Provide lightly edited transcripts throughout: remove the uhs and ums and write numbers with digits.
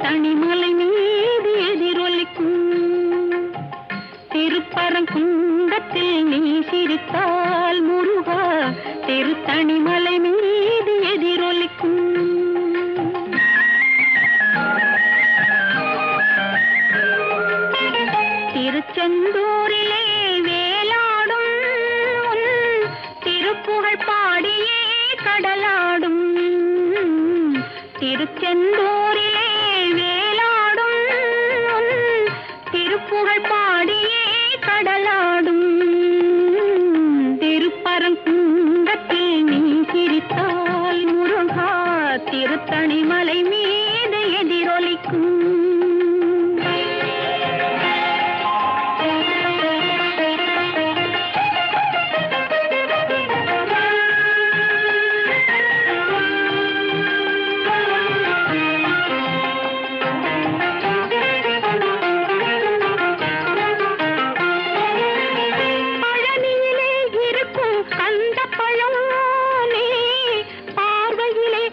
திருத்தணிமலை மீது எதிரொலிக்கும். திருப்பரங்குன்றத்தில் நீ சிரித்தால் முருகா திருத்தணிமலை மீது எதிரொலிக்கும். திருச்செந்தூரிலே வேலாடும் திருப்புகழ் பாடியே கடலாடும். திருச்செந்தூரிலே வேலாடும் திருப்புகழ் பாடியே கடலாடும். திருப்பரங்குன்றத்தில் நீ சிரித்தால் முருகா திருத்தணிமலை மீது எதிரொலிக்கும். பழனியிலே இருக்கும் கந்தப்பழம் நீ பார்வையிலே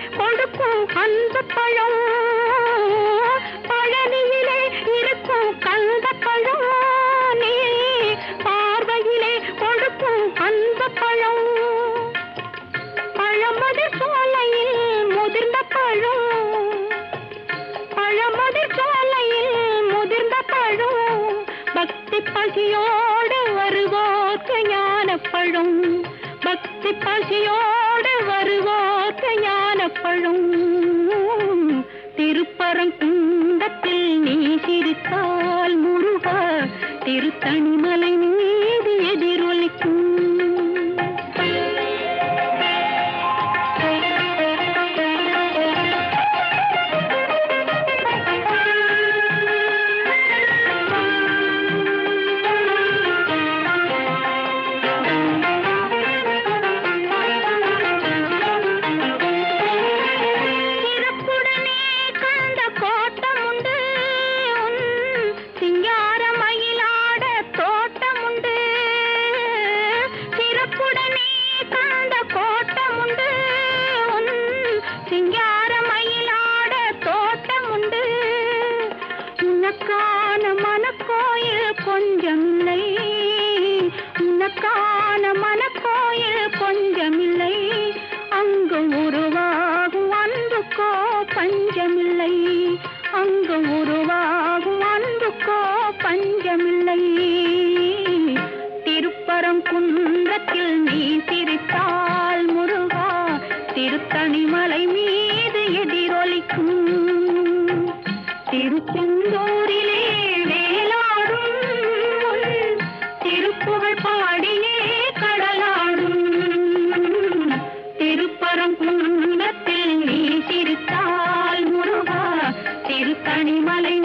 கொடுக்கும் அந்த பழம். பழமது சோலையில் முதிர்ந்த பழம். பழமது சோலையில் முதிர்ந்த பழம். பக்தி பசியோடு வருவோர்க்கு ஞானப்பழம். பக்தி பசியோடு வருவோர்க்கு ஞானப்பழம். திருப்பரங்குன்றத்தில் நீ சிரித்தால் முருகா திருத்தணிமலை மீது எதிரொலிக்கும். உனக்கான மனக்கோயில் கொஞ்சமில்லை. உனக்கான மனக்கோயில் கொஞ்சமில்லை. அங்கு உருவாகும் அன்புக்கோ பஞ்சமில்லை. அங்கு உருவாகும் அன்புக்கோ பஞ்சமில்லை. திருப்பரங்குன்றத்தில் நீ சிரித்தால் முருகா திருத்தணிமலை மீது எதிரொலிக்கும். திருச்செந்தூரிலே வேலாடும் திருப்புகழ் பாடியே கடலாடும். திருப்பரங்குன்றத்தில் நீ சிரித்தால் முருகா திருத்தணிமலை